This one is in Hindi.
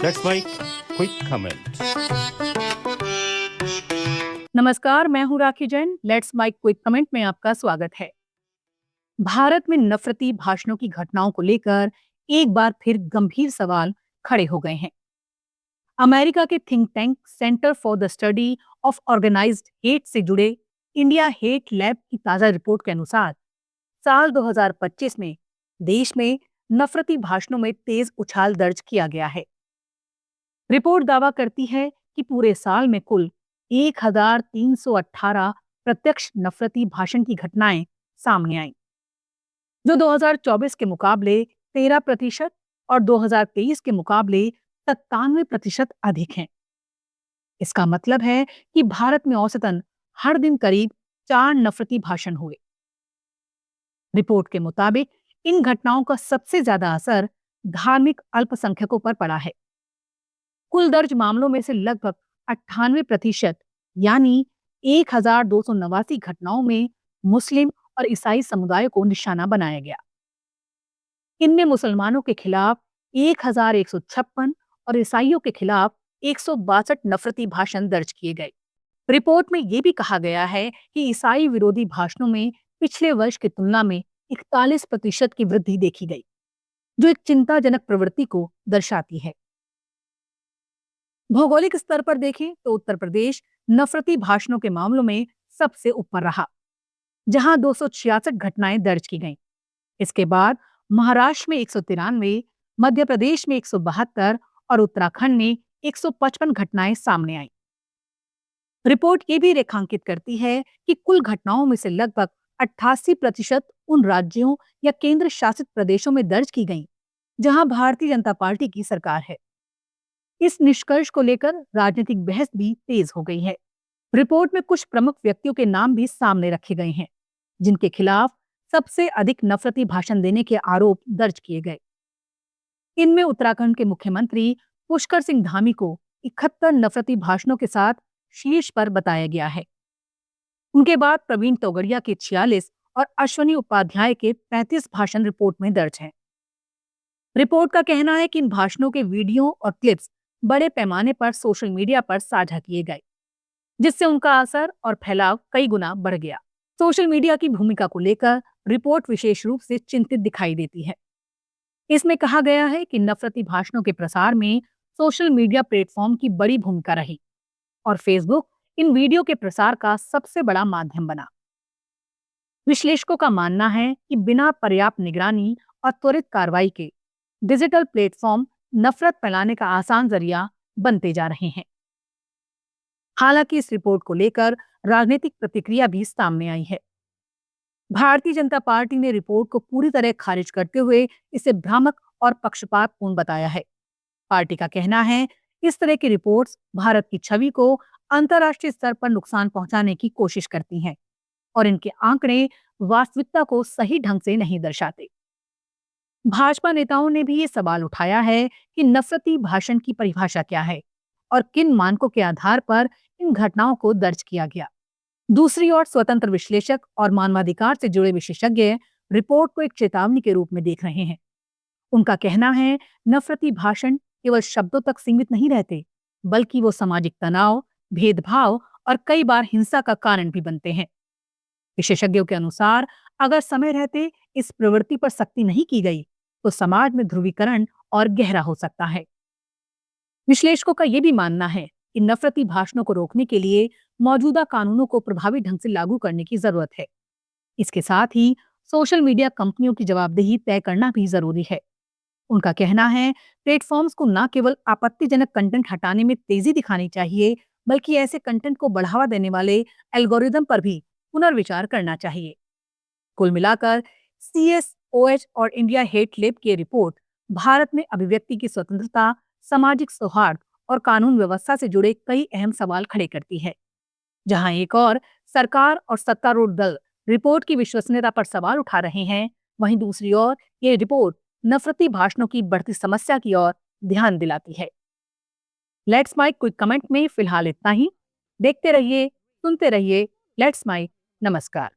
Let's make quick comment. नमस्कार, मैं हूं Rakhi Jain. Let's make quick comment में आपका स्वागत है। भारत में नफरती भाषणों की घटनाओं को लेकर एक बार फिर गंभीर सवाल खड़े हो गए हैं। अमेरिका के think tank Center for the Study of Organized Hate से जुड़े इंडिया हेट लैब की ताजा रिपोर्ट के अनुसार साल 2025 में देश में नफरती भाषणों में तेज उछाल दर्ज किया गया है। रिपोर्ट दावा करती है कि पूरे साल में कुल 1318 प्रत्यक्ष नफरती भाषण की घटनाएं सामने आईं, जो 2024 के मुकाबले 13% और 2023 के मुकाबले 97% अधिक हैं। इसका मतलब है कि भारत में औसतन हर दिन करीब 4 नफरती भाषण हुए। रिपोर्ट के मुताबिक इन घटनाओं का सबसे ज्यादा असर धार्मिक अल्पसंख्यकों पर पड़ा है। कुल दर्ज मामलों में से लगभग 98% यानी 1289 घटनाओं में मुस्लिम और ईसाई समुदाय को निशाना बनाया गया। इनमें मुसलमानों के खिलाफ 1156 और ईसाइयों के खिलाफ 162 नफरती भाषण दर्ज किए गए। रिपोर्ट में यह भी कहा गया है कि ईसाई विरोधी भाषणों में पिछले वर्ष की तुलना में 41% की वृद्धि देखी गई, जो एक चिंताजनक प्रवृत्ति को दर्शाती है। भौगोलिक स्तर पर देखें तो उत्तर प्रदेश नफरती भाषणों के मामलों में सबसे ऊपर रहा, जहां 266 घटनाएं दर्ज की गईं। इसके बाद महाराष्ट्र में 193, मध्य प्रदेश में 172 और उत्तराखंड में 155 घटनाएं सामने आईं। रिपोर्ट ये भी रेखांकित करती है कि कुल घटनाओं में से लगभग 88% उन राज्यों या केंद्र शासित प्रदेशों में दर्ज की गईं, जहां भारतीय जनता पार्टी की सरकार है। इस निष्कर्ष को लेकर राजनीतिक बहस भी तेज हो गई है। रिपोर्ट में कुछ प्रमुख व्यक्तियों के नाम भी सामने रखे गए हैं, जिनके खिलाफ सबसे अधिक नफरती भाषण देने के आरोप दर्ज किए गए। इनमें उत्तराखंड के मुख्यमंत्री पुष्कर सिंह धामी को 71 नफरती भाषणों के साथ शीर्ष पर बताया गया है। उनके बाद प्रवीण तोगड़िया के 46 और अश्वनी उपाध्याय के 35 भाषण रिपोर्ट में दर्ज हैं। रिपोर्ट का कहना है कि इन भाषणों के वीडियो और क्लिप्स बड़े पैमाने पर सोशल मीडिया पर साझा किए गए, जिससे उनका असर और फैलाव कई गुना बढ़ गया। सोशल मीडिया की भूमिका को लेकर रिपोर्ट विशेष रूप से चिंतित दिखाई देती है। इसमें कहा गया है कि नफरती भाषणों के प्रसार में सोशल मीडिया प्लेटफॉर्म की बड़ी भूमिका रही और फेसबुक इन वीडियो के प्रसार का सबसे बड़ा माध्यम बना। विश्लेषकों का मानना है कि बिना पर्याप्त निगरानी और त्वरित कार्रवाई के डिजिटल प्लेटफॉर्म नफरत फैलाने का आसान जरिया बनते जा रहे हैं। हालांकि इस रिपोर्ट को लेकर राजनीतिक प्रतिक्रिया भी सामने आई है। भारतीय जनता पार्टी ने रिपोर्ट को पूरी तरह खारिज करते हुए इसे भ्रामक और पक्षपातपूर्ण बताया है। पार्टी का कहना है इस तरह की रिपोर्ट्स भारत की छवि को अंतर्राष्ट्रीय स्तर पर नुकसान पहुंचाने की कोशिश करती हैं और इनके आंकड़े वास्तविकता को सही ढंग से नहीं दर्शाते। भाजपा नेताओं ने भी ये सवाल उठाया है कि नफरती भाषण की परिभाषा क्या है और किन मानकों के आधार पर इन घटनाओं को दर्ज किया गया। दूसरी ओर स्वतंत्र विश्लेषक और मानवाधिकार से जुड़े विशेषज्ञ रिपोर्ट को एक चेतावनी के रूप में देख रहे हैं। उनका कहना है नफरती भाषण केवल शब्दों तक सीमित नहीं रहते, बल्कि वो सामाजिक तनाव, भेदभाव और कई बार हिंसा का कारण भी बनते हैं। विशेषज्ञों के अनुसार अगर समय रहते इस प्रवृत्ति पर सख्ती नहीं की गई तो समाज में ध्रुवीकरण और गहरा हो सकता है। विश्लेषकों का यह भी मानना है कि नफरती भाषणों को रोकने के लिए मौजूदा कानूनों को प्रभावी ढंग से लागू करने की जरूरत है। इसके साथ ही सोशल मीडिया कंपनियों की जवाबदेही तय करना भी जरूरी है। उनका कहना है प्लेटफॉर्म्स को न केवल आपत्तिजनक कंटेंट हटाने में तेजी दिखानी चाहिए, बल्कि ऐसे कंटेंट को बढ़ावा देने वाले एल्गोरिदम पर भी पुनर्विचार करना चाहिए। कुल मिलाकर CSOH और इंडिया हेट लैब की रिपोर्ट भारत में अभिव्यक्ति की स्वतंत्रता, सामाजिक सौहार्द और कानून व्यवस्था से जुड़े कई अहम सवाल खड़े करती है। जहां एक और सरकार और सत्तारूढ़ दल रिपोर्ट की विश्वसनीयता पर सवाल उठा रहे हैं, वहीं दूसरी ओर ये रिपोर्ट नफरती भाषणों की बढ़ती समस्या की ओर ध्यान दिलाती है। लेट्स माइक क्विक कमेंट में फिलहाल इतना ही। देखते रहिए, सुनते रहिए लेट्स माइक। नमस्कार।